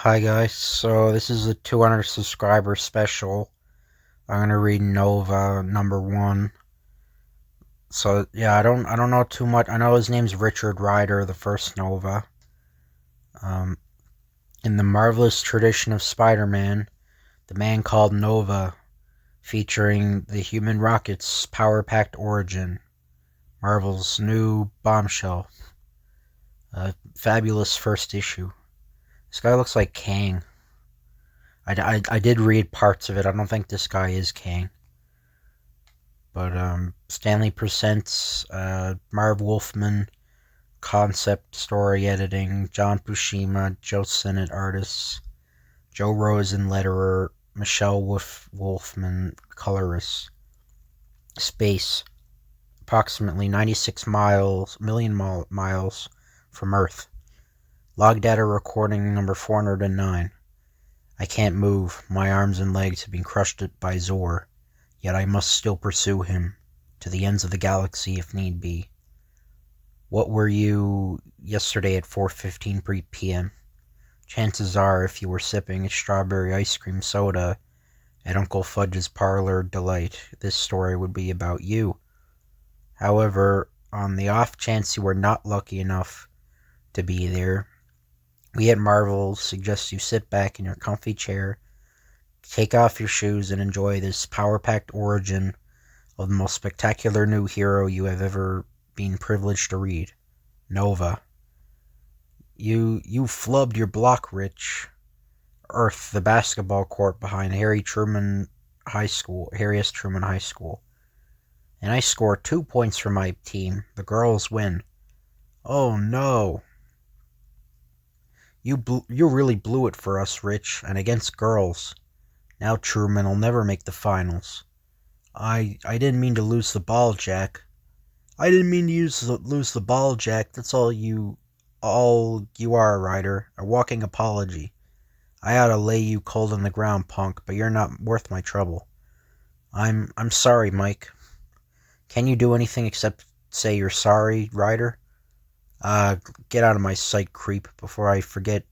Hi guys, so this is a 200 subscriber special. I'm gonna read Nova #1. So yeah, I don't know too much. I know his name's Richard Ryder, the first Nova. Um, in the marvelous tradition of Spider-Man, the man called Nova, featuring the Human Rocket's power-packed origin, Marvel's new bombshell, fabulous first issue. This guy looks like Kang. I did read parts of it. I don't think this guy is Kang. But Stanley presents Marv Wolfman, concept story editing, John Buscema, Joe Sinnott artists, Joe Rosen letterer, Michelle Wolfman colorist. Space, approximately 96 million miles from Earth. Log data recording number 409. I can't move. My arms and legs have been crushed by Zorr. Yet I must still pursue him, to the ends of the galaxy if need be. What were you yesterday at 4:15 p.m.? Chances are, if you were sipping a strawberry ice cream soda at Uncle Fudge's Parlor Delight, this story would be about you. However, on the off chance you were not lucky enough to be there, we at Marvel suggest you sit back in your comfy chair, take off your shoes, and enjoy this power-packed origin of the most spectacular new hero you have ever been privileged to read, Nova. You flubbed your block, Rich. Earth, the basketball court behind Harriet Truman High School, and I score 2 points for my team. The girls win. Oh no. You really blew it for us, Rich, and against girls. Now Truman will never make the finals. I didn't mean to lose the ball, Jack. I didn't mean to lose the ball, Jack. That's all you are, Ryder. A walking apology. I ought to lay you cold on the ground, punk, but you're not worth my trouble. I'm sorry, Mike. Can you do anything except say you're sorry, Ryder? Get out of my sight, creep, before I forget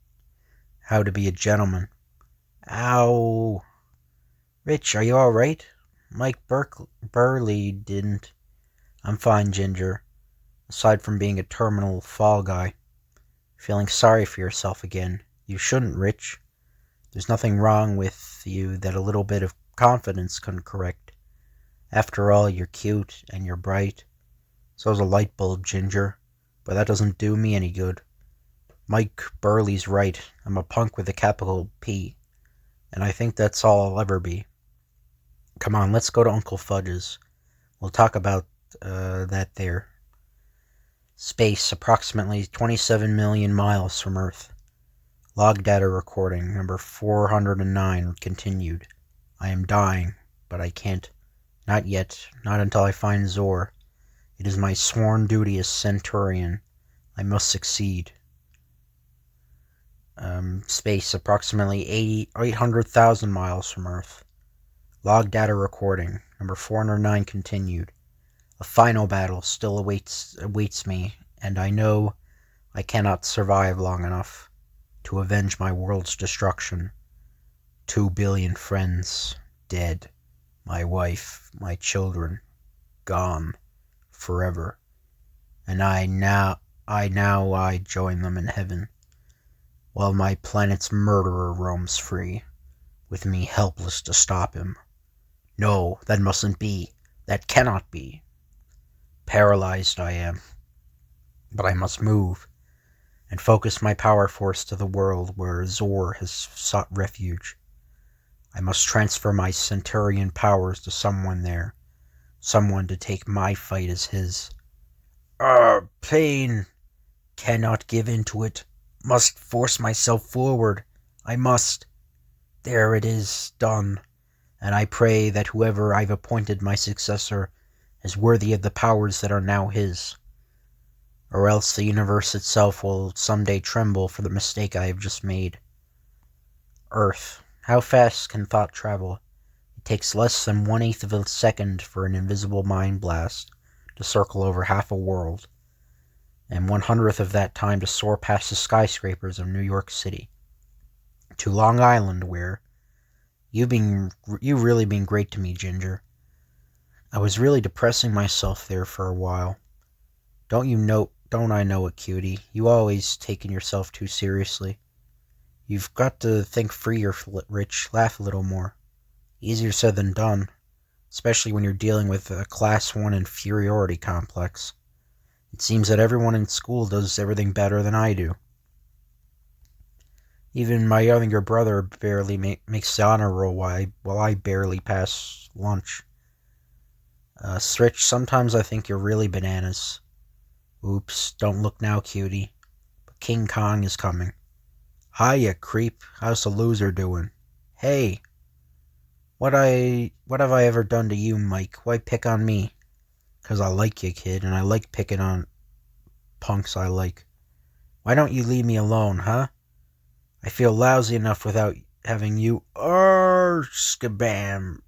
how to be a gentleman. Ow. Rich, are you alright? Mike Burley didn't. I'm fine, Ginger. Aside from being a terminal fall guy. Feeling sorry for yourself again. You shouldn't, Rich. There's nothing wrong with you that a little bit of confidence couldn't correct. After all, you're cute and you're bright. So's a light bulb, Ginger. But that doesn't do me any good. Mike Burley's right. I'm a punk with a capital P. And I think that's all I'll ever be. Come on, let's go to Uncle Fudge's. We'll talk about that there. Space, approximately 27 million miles from Earth. Log data recording, number 409, continued. I am dying, but I can't. Not yet. Not until I find Zorr. It is my sworn duty as Centurion. I must succeed. Space, approximately 800,000 miles from Earth. Log data recording, number 409, continued. A final battle still awaits me, and I know I cannot survive long enough to avenge my world's destruction. 2 billion friends dead. My wife, my children, gone forever. And I join them in heaven, while my planet's murderer roams free, with me helpless to stop him. No, that mustn't be. That cannot be. Paralyzed I am. But I must move, and focus my power force to the world where Zorr has sought refuge. I must transfer my Centurion powers to someone there, someone to take my fight as his. Pain! Cannot give in to it. Must force myself forward. I must. There it is, done. And I pray that whoever I've appointed my successor is worthy of the powers that are now his. Or else the universe itself will someday tremble for the mistake I have just made. Earth. How fast can thought travel? It takes less than 1/8 of a second for an invisible mind blast to circle over half a world, and 1/100th of that time to soar past the skyscrapers of New York City. To Long Island, where you've really been great to me, Ginger. I was really depressing myself there for a while. Don't I know it, cutie? You always taking yourself too seriously. You've got to think freer, Rich. Laugh a little more. Easier said than done, especially when you're dealing with a Class 1 inferiority complex. It seems that everyone in school does everything better than I do. Even my younger brother barely makes the honor roll while I barely pass lunch. Rich, sometimes I think you're really bananas. Oops, don't look now, cutie. But King Kong is coming. Hiya, creep. How's the loser doing? Hey, what have I ever done to you, Mike? Why pick on me? 'Cause I like you, kid, and I like picking on punks I like. Why don't you leave me alone, huh? I feel lousy enough without having you. Skabam.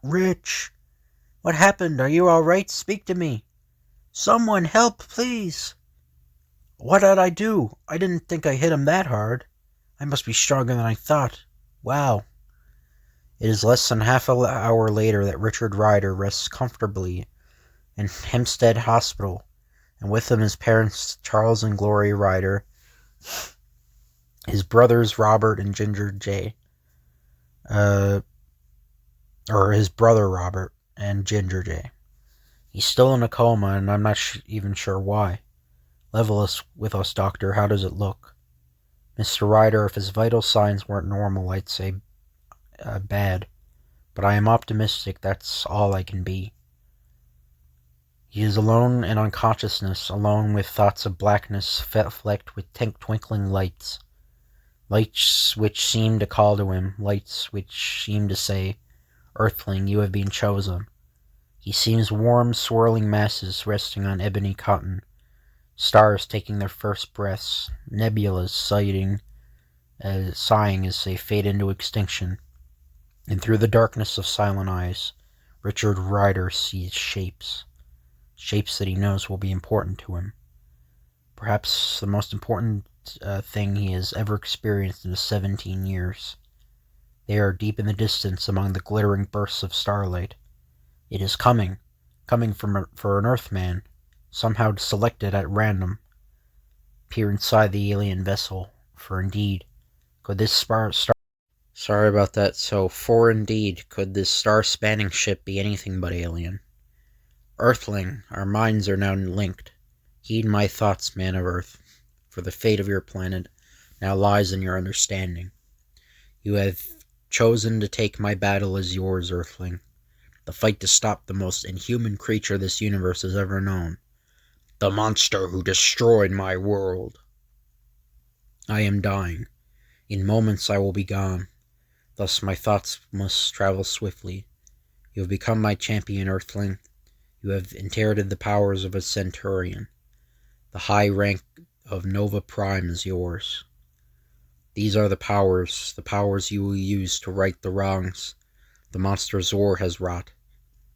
Rich. What happened? Are you all right? Speak to me. Someone help, please. What did I do? I didn't think I hit him that hard. I must be stronger than I thought. Wow. It is less than half an hour later that Richard Ryder rests comfortably in Hempstead Hospital, and with him his parents Charles and Gloria Ryder, his brothers Robert and Ginger J. Or his brother Robert and Ginger J. He's still in a coma, and I'm not even sure why. Level with us, doctor. How does it look? Mr. Ryder, if his vital signs weren't normal, I'd say bad. But I am optimistic that's all I can be. He is alone in unconsciousness, alone with thoughts of blackness flecked with twinkling lights. Lights which seem to call to him, lights which seem to say, Earthling, you have been chosen. He sees warm, swirling masses resting on ebony cotton, stars taking their first breaths, nebulas sighing as they fade into extinction. And through the darkness of silent eyes, Richard Ryder sees shapes that he knows will be important to him. Perhaps the most important thing he has ever experienced in his 17 years. They are deep in the distance among the glittering bursts of starlight. It is coming for an Earthman, somehow selected at random. Peer inside the alien vessel, for indeed, could this Sorry about that. For indeed, could this star-spanning ship be anything but alien? Earthling, our minds are now linked. Heed my thoughts, man of Earth, for the fate of your planet now lies in your understanding. You have chosen to take my battle as yours, Earthling. The fight to stop the most inhuman creature this universe has ever known. The monster who destroyed my world. I am dying. In moments I will be gone. Thus my thoughts must travel swiftly. You have become my champion, Earthling. You have inherited the powers of a centurion. The high rank of Nova Prime is yours. These are the powers you will use to right the wrongs the monster Zorr has wrought.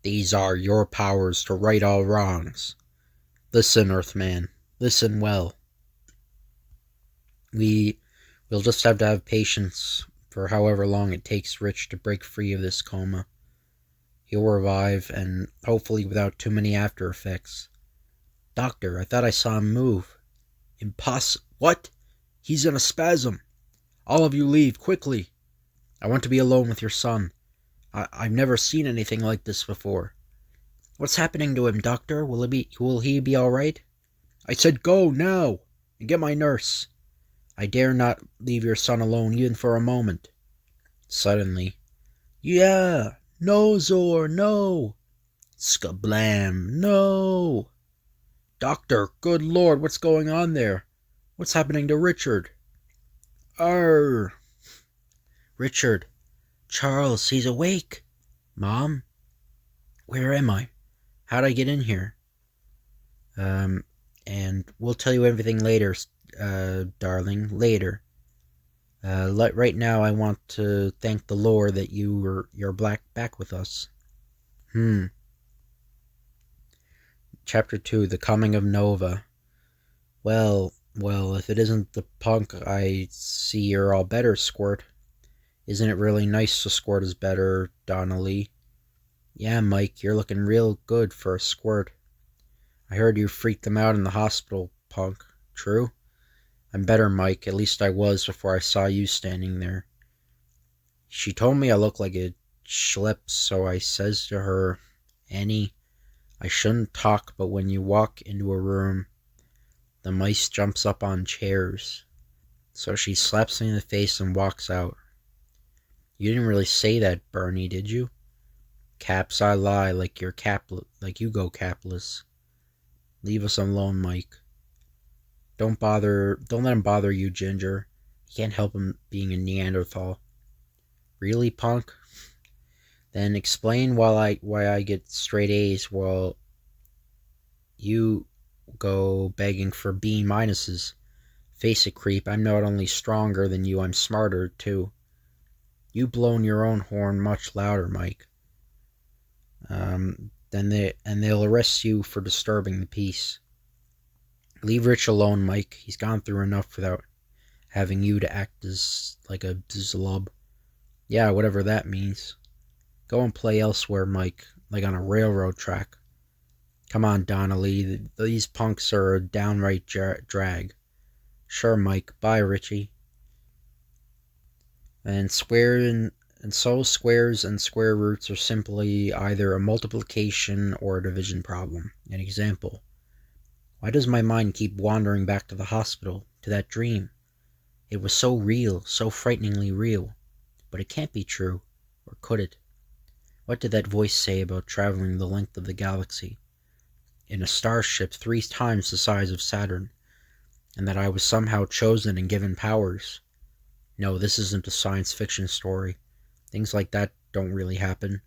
These are your powers to right all wrongs. Listen, Earthman, listen well. We'll just have to have patience for however long it takes Rich to break free of this coma. He'll revive, and hopefully without too many after effects. Doctor, I thought I saw him move. Impossible. What? He's in a spasm. All of you leave, quickly. I want to be alone with your son. I've never seen anything like this before. What's happening to him, Doctor? Will he be all right? I said go, now, and get my nurse. I dare not leave your son alone even for a moment. Suddenly, yeah, no, Zorr, no. Skablam, no. Doctor, good Lord, what's going on there? What's happening to Richard? Arr. Richard. Charles, he's awake. Mom? Where am I? How'd I get in here? And we'll tell you everything later, darling, later. Right now I want to thank the Lord that you're back with us. Chapter 2, The Coming of Nova. Well, Well, if it isn't the punk, I see you're all better, Squirt. Isn't it really nice to squirt is better, Donnelly? Yeah, Mike, you're looking real good for a squirt. I heard you freaked them out in the hospital, punk. True? I'm better, Mike. At least I was before I saw you standing there. She told me I looked like a schlep, so I says to her, Annie, I shouldn't talk, but when you walk into a room, the mice jumps up on chairs. So she slaps me in the face and walks out. You didn't really say that, Bernie, did you? Caps, I lie like you're like you go capless. Leave us alone, Mike. Don't let him bother you, Ginger. You can't help him being a Neanderthal. Really, punk? Then explain why I get straight A's while you go begging for B minuses. Face it, creep, I'm not only stronger than you, I'm smarter, too. You blown your own horn much louder, Mike. They'll arrest you for disturbing the peace. Leave Rich alone, Mike. He's gone through enough without having you to act as like a zlub. Yeah, whatever that means. Go and play elsewhere, Mike, like on a railroad track. Come on, Donnelly. These punks are a downright drag. Sure, Mike. Bye, Richie. And so squares and square roots are simply either a multiplication or a division problem. An example. Why does my mind keep wandering back to the hospital, to that dream? It was so real, so frighteningly real. But it can't be true. Or could it? What did that voice say about traveling the length of the galaxy in a starship 3 times the size of Saturn, and that I was somehow chosen and given powers? No, this isn't a science fiction story. Things like that don't really happen.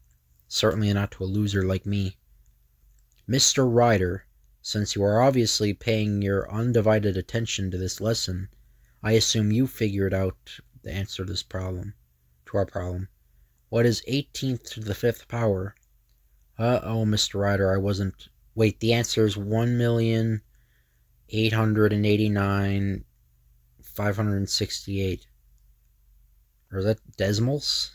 Certainly not to a loser like me. Mr. Ryder, since you are obviously paying your undivided attention to this lesson, I assume you figured out the answer to our problem. What is 18th to the 5th power? Oh, Mr. Ryder, I wasn't... Wait, the answer is 1,889,568. Or is that decimals?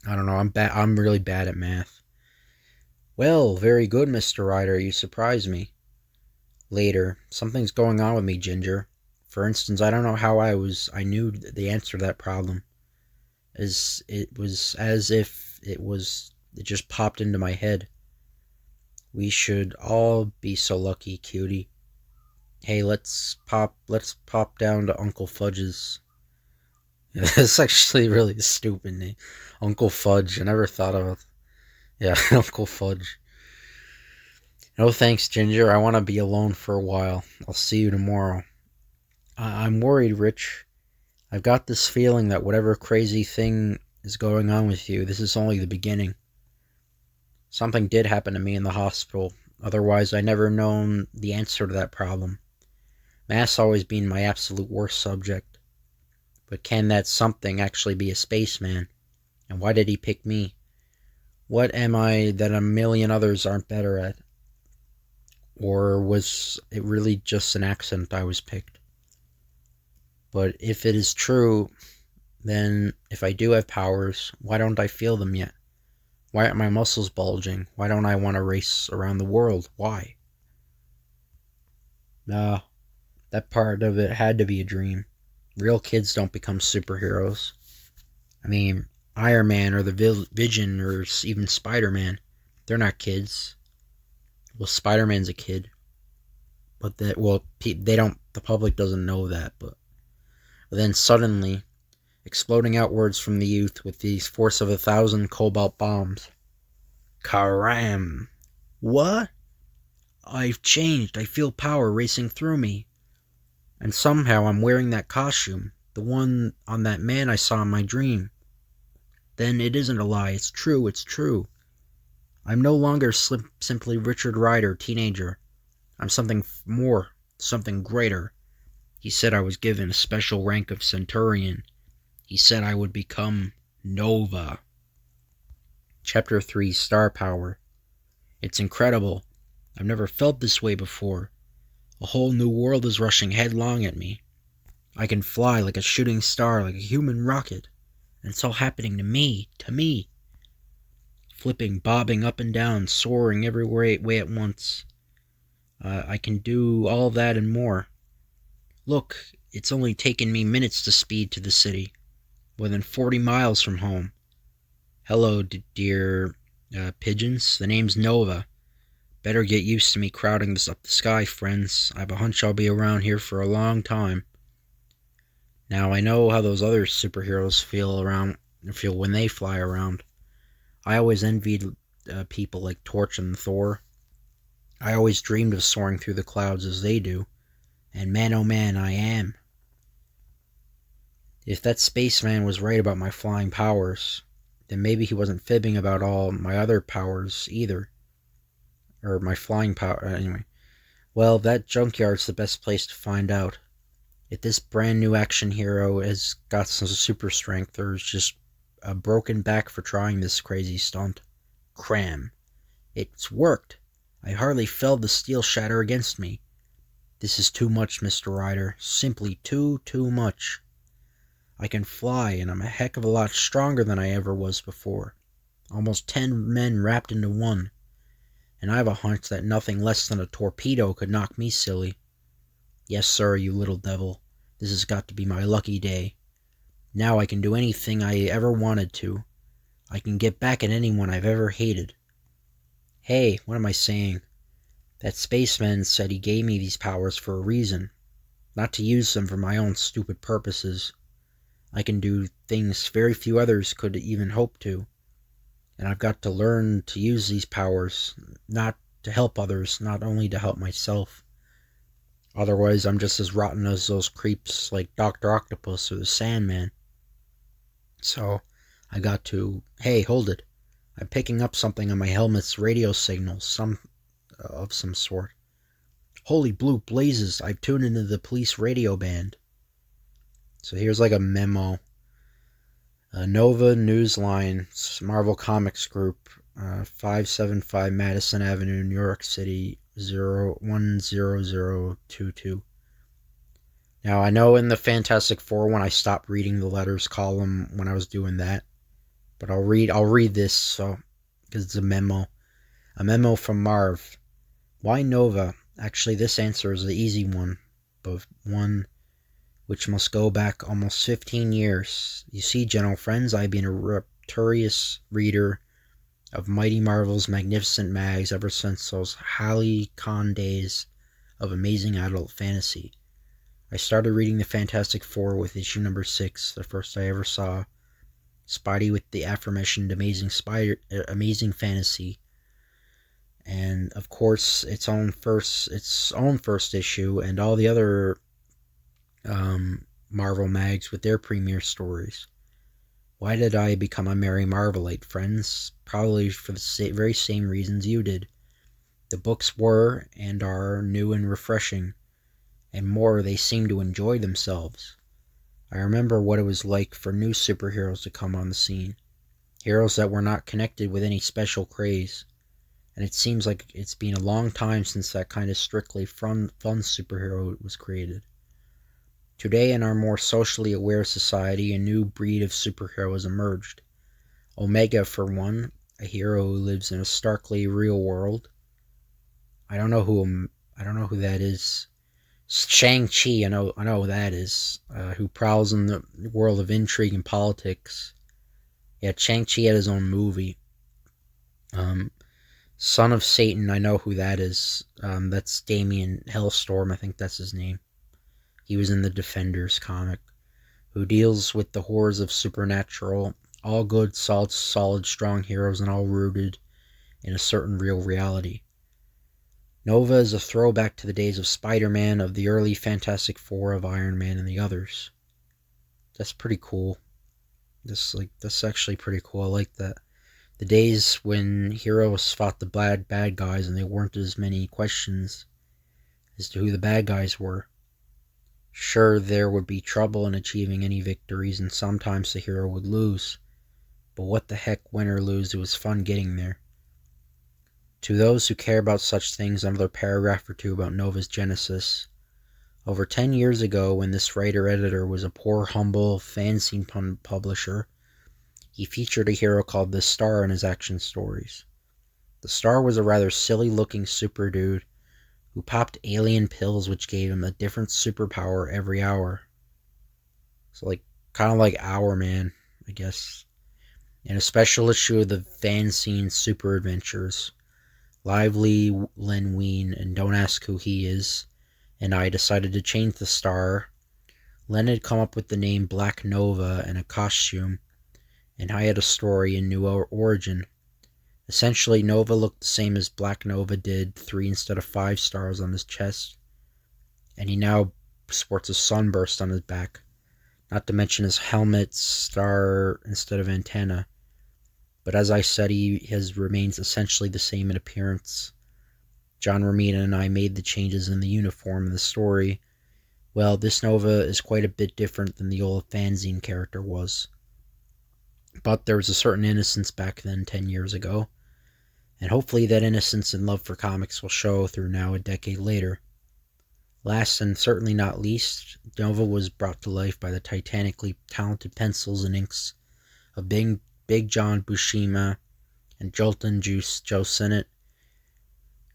I don't know, I'm really bad at math. Well, very good, Mr. Ryder, you surprise me. Later, something's going on with me, Ginger. For instance, I don't know how I knew the answer to that problem. It just popped into my head. We should all be so lucky, cutie. Hey, let's pop down to Uncle Fudge's. That's actually really a stupid name. Uncle Fudge. I never thought of it. Yeah, Uncle Fudge. No thanks, Ginger. I want to be alone for a while. I'll see you tomorrow. I'm worried, Rich. I've got this feeling that whatever crazy thing is going on with you, this is only the beginning. Something did happen to me in the hospital. Otherwise, I never known the answer to that problem. Math's always been my absolute worst subject. But can that something actually be a spaceman? And why did he pick me? What am I that a million others aren't better at? Or was it really just an accident I was picked? But if it is true, then if I do have powers, why don't I feel them yet? Why aren't my muscles bulging? Why don't I want to race around the world? Why? Nah, that part of it had to be a dream. Real kids don't become superheroes. I mean, Iron Man or the Vision or even Spider-Man, they're not kids. Well, Spider-Man's a kid. But they don't, the public doesn't know that, but then suddenly, exploding outwards from the youth with the force of 1,000 cobalt bombs. Karam! What? I've changed. I feel power racing through me. And somehow I'm wearing that costume, the one on that man I saw in my dream. Then it isn't a lie. It's true. It's true. I'm no longer simply Richard Ryder, teenager. I'm something more, something greater. He said I was given a special rank of Centurion. He said I would become Nova. Chapter 3, Star Power. It's incredible. I've never felt this way before. A whole new world is rushing headlong at me. I can fly like a shooting star, like a human rocket. And it's all happening to me. Flipping, bobbing up and down, soaring every way at once. I can do all that and more. Look, it's only taken me minutes to speed to the city. More than 40 miles from home. Hello, dear pigeons. The name's Nova. Better get used to me crowding this up the sky, friends. I have a hunch I'll be around here for a long time. Now, I know how those other superheroes feel when they fly around. I always envied people like Torch and Thor. I always dreamed of soaring through the clouds as they do. And man, oh man, I am. If that spaceman was right about my flying powers, then maybe he wasn't fibbing about all my other powers either. Or my flying power, anyway. Well, that junkyard's the best place to find out. If this brand new action hero has got some super strength or is just a broken back for trying this crazy stunt. Cram. It's worked. I hardly felt the steel shatter against me. This is too much, Mr. Ryder. Simply too much. I can fly, and I'm a heck of a lot stronger than I ever was before. Almost 10 men wrapped into one. And I have a hunch that nothing less than a torpedo could knock me silly. Yes, sir, you little devil. This has got to be my lucky day. Now I can do anything I ever wanted to. I can get back at anyone I've ever hated. Hey, what am I saying? That spaceman said he gave me these powers for a reason. Not to use them for my own stupid purposes. I can do things very few others could even hope to. And I've got to learn to use these powers, not to help others, not only to help myself. Otherwise, I'm just as rotten as those creeps like Dr. Octopus or the Sandman. So, I got to... Hey, hold it. I'm picking up something on my helmet's radio signals, of some sort. Holy blue blazes, I've tuned into the police radio band. So here's like a memo. Nova Newsline, Marvel Comics Group, 575 Madison Avenue, New York City, 10022. Now, I know in the Fantastic Four one I stopped reading the letters column when I was doing that. But I'll read this, because it's a memo. A memo from Marv. Why Nova? Actually, this answer is the easy one, but one which must go back almost 15 years. You see, gentle friends, I've been a rapturous reader of Mighty Marvel's magnificent mags ever since those Halcyon days of amazing adult fantasy. I started reading the Fantastic Four with issue number 6, the first I ever saw. Spidey with the aforementioned amazing fantasy, and of course its own first issue, and all the other Marvel mags with their premiere stories. Why did I become a merry Marvelite, friends? Probably for the very same reasons you did. The books were and are new and refreshing, and more, they seem to enjoy themselves. I remember what it was like for new superheroes to come on the scene. Heroes that were not connected with any special craze. And it seems like it's been a long time since that kind of strictly fun superhero was created. Today, in our more socially aware society, a new breed of superhero has emerged. Omega, for one, a hero who lives in a starkly real world. I don't know who that is. Shang-Chi, I know who that is, who prowls in the world of intrigue and politics. Yeah, Shang-Chi had his own movie. Son of Satan, I know who that is. That's Damien Hellstorm, I think that's his name. He was in the Defenders comic, who deals with the horrors of supernatural, all good, solid, strong heroes, and all rooted in a certain real reality. Nova is a throwback to the days of Spider-Man, of the early Fantastic Four, of Iron Man, and the others. That's pretty cool. That's actually pretty cool. I like that. The days when heroes fought the bad guys and there weren't as many questions as to who the bad guys were. Sure, there would be trouble in achieving any victories, and sometimes the hero would lose. But what the heck, win or lose, it was fun getting there. To those who care about such things, another paragraph or two about Nova's genesis. Over 10 years ago, when this writer-editor was a poor, humble fanzine publisher, he featured a hero called the Star in his action stories. The Star was a rather silly-looking super dude who popped alien pills which gave him a different superpower every hour. So kind of like Our Man, I guess. In a special issue of the fanzine Super Adventures, Lively Len Wein and Don't Ask Who He Is and I decided to change the Star. Len had come up with the name Black Nova and a costume, and I had a story and new origin. Essentially, Nova looked the same as Black Nova did, 3 instead of 5 stars on his chest, and he now sports a sunburst on his back, not to mention his helmet, star instead of antenna. But as I said, he remains essentially the same in appearance. John Romita and I made the changes in the uniform of the story. Well, this Nova is quite a bit different than the old fanzine character was. But there was a certain innocence back then, 10 years ago, and hopefully that innocence and love for comics will show through now a decade later. Last and certainly not least, Nova was brought to life by the titanically talented pencils and inks of Big John Buscema and Jolton Joe Sinnott.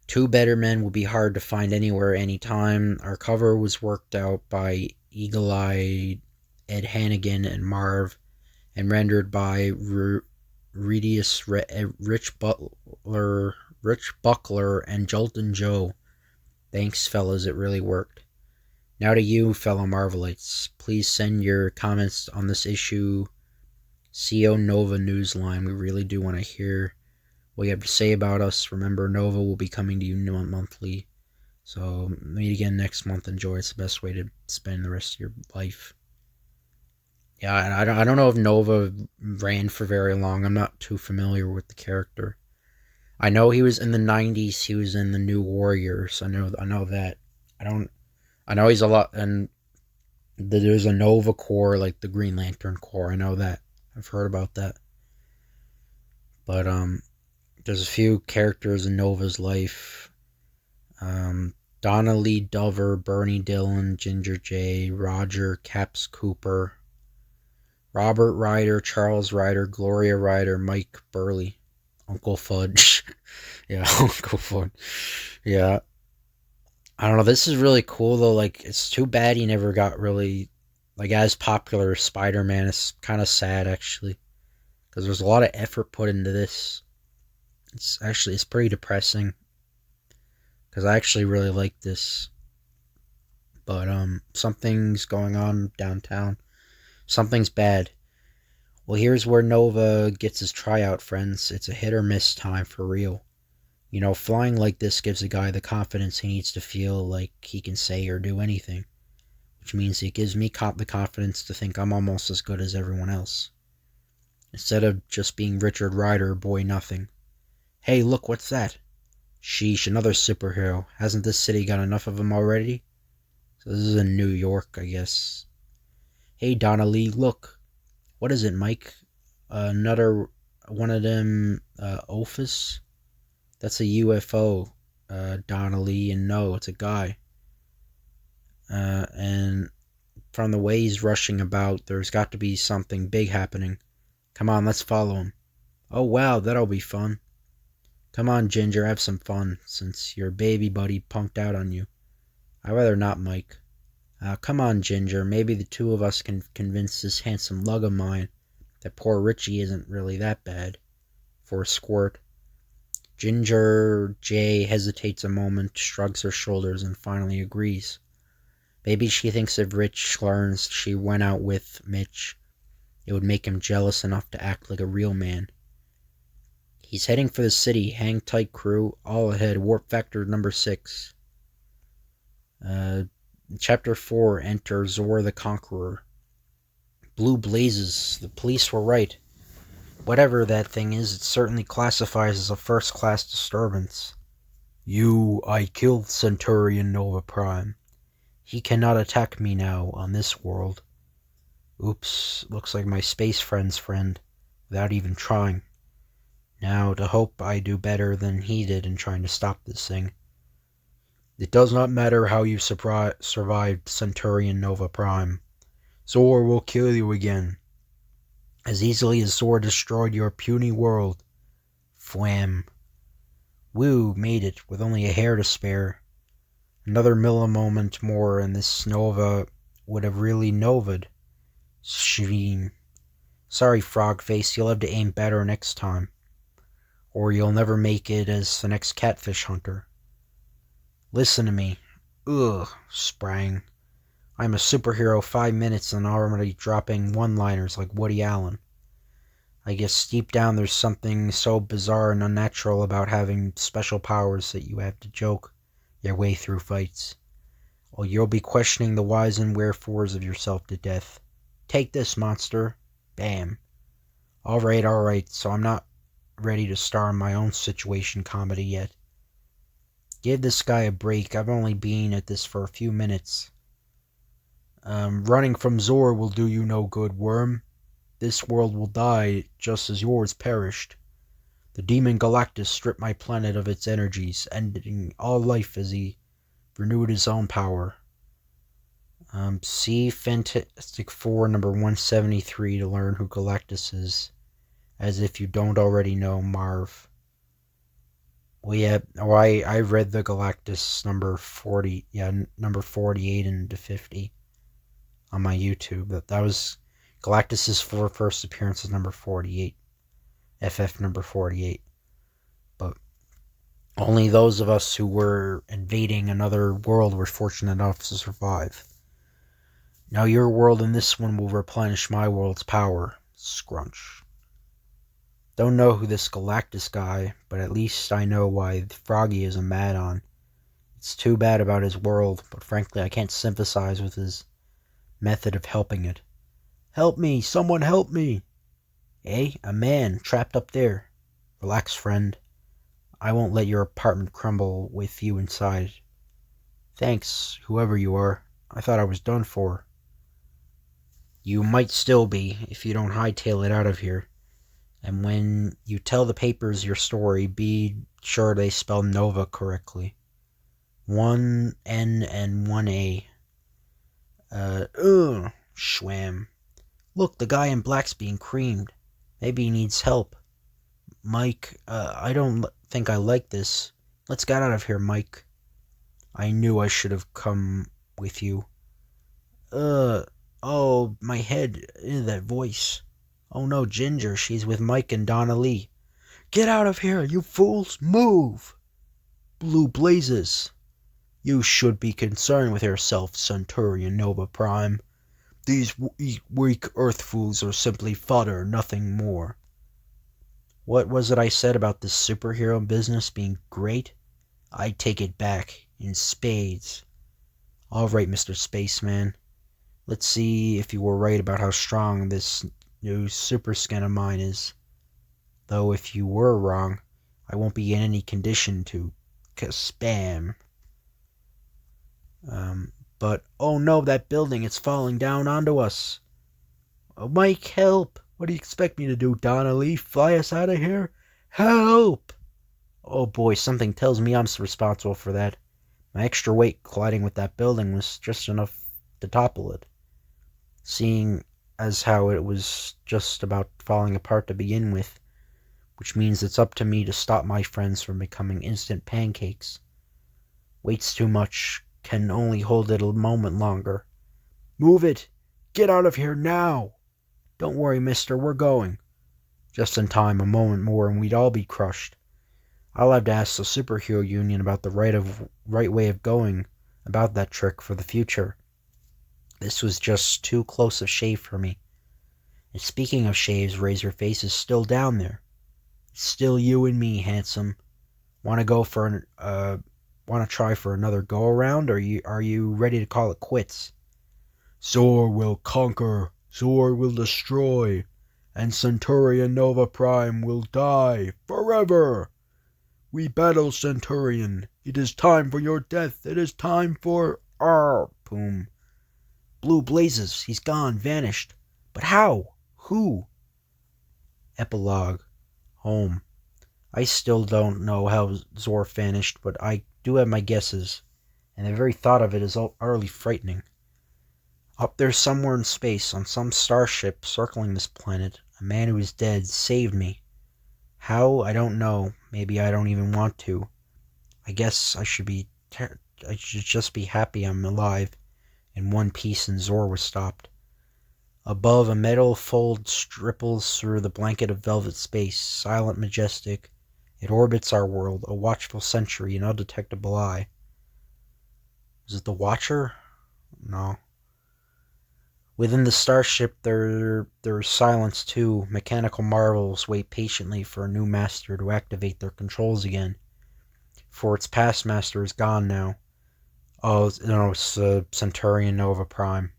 2 better men will be hard to find anywhere, anytime. Our cover was worked out by eagle-eyed Ed Hannigan and Marv, and rendered by Rich Buckler and Jolton Joe. Thanks, fellas, it really worked. Now to you, fellow Marvelites. Please send your comments on this issue. CO Nova Newsline. We really do want to hear what you have to say about us. Remember, Nova will be coming to you monthly. So, meet again next month. Enjoy. It's the best way to spend the rest of your life. Yeah, I don't know if Nova ran for very long. I'm not too familiar with the character. I know he was in the 90s. He was in the New Warriors. I know that. I know he's a lot, and there's a Nova Corps, like the Green Lantern Corps. I know that. I've heard about that. But there's a few characters in Nova's life. Donna Lee Dover, Bernie Dillon, Ginger J, Roger Caps Cooper, Robert Ryder, Charles Ryder, Gloria Ryder, Mike Burley, Uncle Fudge. Yeah, Uncle Fudge. Yeah. I don't know, this is really cool though. It's too bad he never got really as popular as Spider-Man. It's kind of sad actually, because there's a lot of effort put into this. It's pretty depressing, because I actually really like this. But something's going on downtown. Something's bad. Well, here's where Nova gets his tryout, friends. It's a hit or miss time for real. Flying like this gives a guy the confidence he needs to feel like he can say or do anything, which means it gives me the confidence to think I'm almost as good as everyone else, instead of just being Richard Ryder, boy nothing. Hey, look, what's that? Sheesh, another superhero. Hasn't this city got enough of them already? So this is in New York, I guess. Hey, Donna Lee, look. What is it, Mike? Another one of them Ophis? That's a UFO, Donna Lee, and no, it's a guy. And from the way he's rushing about, there's got to be something big happening. Come on, let's follow him. Oh, wow, that'll be fun. Come on, Ginger, have some fun, since your baby buddy punked out on you. I'd rather not, Mike. Come on, Ginger, maybe the two of us can convince this handsome lug of mine that poor Richie isn't really that bad. For a squirt. Ginger J hesitates a moment, shrugs her shoulders, and finally agrees. Maybe she thinks if Rich learns she went out with Mitch, it would make him jealous enough to act like a real man. He's heading for the city. Hang tight, crew. All ahead. Warp Factor number 6. Chapter 4. Enter Zorr the Conqueror. Blue blazes. The police were right. Whatever that thing is, it certainly classifies as a first-class disturbance. I killed Centurion Nova Prime. He cannot attack me now on this world. Oops, looks like my space friend's friend, without even trying. Now, to hope I do better than he did in trying to stop this thing. It does not matter how you survived Centurion Nova Prime. Zorr will kill you again. As easily as Zorr destroyed your puny world. Fwam. Woo made it with only a hair to spare. Another millimoment more and this Nova would have really novaed. Shveen. Sorry, Frogface, you'll have to aim better next time. Or you'll never make it as the next catfish hunter. Listen to me. Ugh, Sprang. I'm a superhero 5 minutes and already dropping one-liners like Woody Allen. I guess deep down there's something so bizarre and unnatural about having special powers that you have to joke your way through fights. Or you'll be questioning the whys and wherefores of yourself to death. Take this, monster. Bam. Alright, so I'm not ready to star in my own situation comedy yet. Give this guy a break. I've only been at this for a few minutes. Running from Zorr will do you no good, worm. This world will die just as yours perished. The demon Galactus stripped my planet of its energies, ending all life as he renewed his own power. See Fantastic Four number 173 to learn who Galactus is. As if you don't already know, Marv. Well, yeah, I read the Galactus number 40, number 48 and 50 on my YouTube. That was Galactus's first appearance is number 48. FF number 48. But only those of us who were invading another world were fortunate enough to survive. Now your world and this one will replenish my world's power. Scrunch. Don't know who this Galactus guy, but at least I know why Froggy is a mad-on. It's too bad about his world, but frankly I can't sympathize with his method of helping it. Help me! Someone help me! Eh? A man trapped up there. Relax, friend. I won't let your apartment crumble with you inside. Thanks, whoever you are. I thought I was done for. You might still be, if you don't hightail it out of here. And when you tell the papers your story, be sure they spell Nova correctly. 1 N and 1 A. Schwam. Look, the guy in black's being creamed. Maybe he needs help. Mike, I don't think I like this. Let's get out of here, Mike. I knew I should have come with you. Oh, my head, that voice. Oh no, Ginger, she's with Mike and Donna Lee. Get out of here, you fools! Move! Blue blazes! You should be concerned with yourself, Centurion Nova Prime. These weak Earth fools are simply fodder, nothing more. What was it I said about this superhero business being great? I take it back, in spades. Alright, Mr. Spaceman. Let's see if you were right about how strong this new super skin of mine is. Though if you were wrong, I won't be in any condition to spam. But oh no, that building, it's falling down onto us. Oh, Mike, help! What do you expect me to do, Donna Lee? Fly us out of here? Help! Oh boy, something tells me I'm responsible for that. My extra weight colliding with that building was just enough to topple it. Seeing as how it was just about falling apart to begin with, which means it's up to me to stop my friends from becoming instant pancakes. Weight's too much, can only hold it a moment longer. Move it! Get out of here now! Don't worry, mister, we're going. Just in time, a moment more and we'd all be crushed. I'll have to ask the Superhero Union about the right way of going about that trick for the future. This was just too close a shave for me. And speaking of shaves, Razorface is still down there. It's still you and me, handsome. Want to try for another go around, or are you ready to call it quits? Zorr will conquer, Zorr will destroy, and Centurion Nova Prime will die forever. We battle, Centurion. It is time for your death. It is time for boom. Blue blazes. He's gone, vanished. But how? Who? Epilogue. Home. I still don't know how Zorr vanished, but I do have my guesses, and the very thought of it is utterly frightening. Up there somewhere in space, on some starship circling this planet, a man who is dead saved me. How? I don't know. Maybe I don't even want to. I guess I should just be happy I'm alive, in one piece, and Zorr was stopped. Above, a metal fold ripples through the blanket of velvet space, silent, majestic. It orbits our world, a watchful sentry, an undetectable eye. Is it the Watcher? No. Within the starship, there is silence too. Mechanical marvels wait patiently for a new master to activate their controls again. For its past master is gone now. Oh, no, it's Centurion Nova Prime.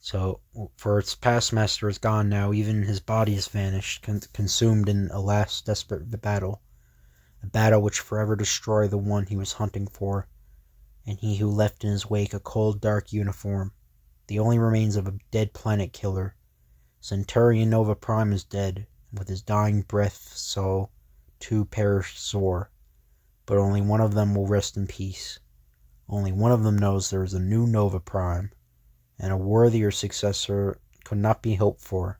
So, for its past master is gone now, even his body has vanished, consumed in a last desperate battle. A battle which forever destroyed the one he was hunting for, and he who left in his wake a cold, dark uniform, the only remains of a dead planet killer. Centurion Nova Prime is dead, and with his dying breath, so too perished Zorr. But only one of them will rest in peace. Only one of them knows there is a new Nova Prime, and a worthier successor could not be hoped for.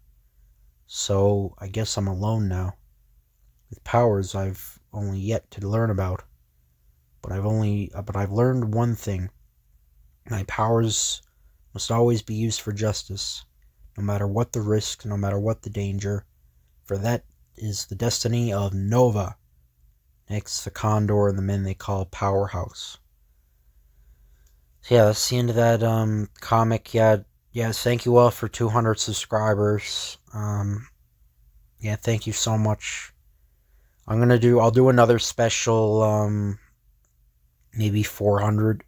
So, I guess I'm alone now, with powers I've only yet to learn about. But I've learned one thing. My powers must always be used for justice, no matter what the risk, no matter what the danger, for that is the destiny of Nova. Next, the Condor and the men they call Powerhouse. So yeah, that's the end of that comic. Yeah, thank you all for 200 subscribers. Yeah, thank you so much. I'll do another special, maybe 400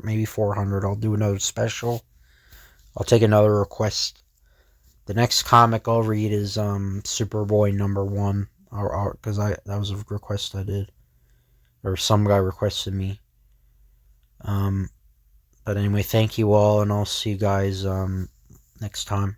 maybe 400. I'll do another special. I'll take another request. The next comic I'll read is Superboy #1, because that was a request I did, or some guy requested me. But anyway, thank you all, and I'll see you guys next time.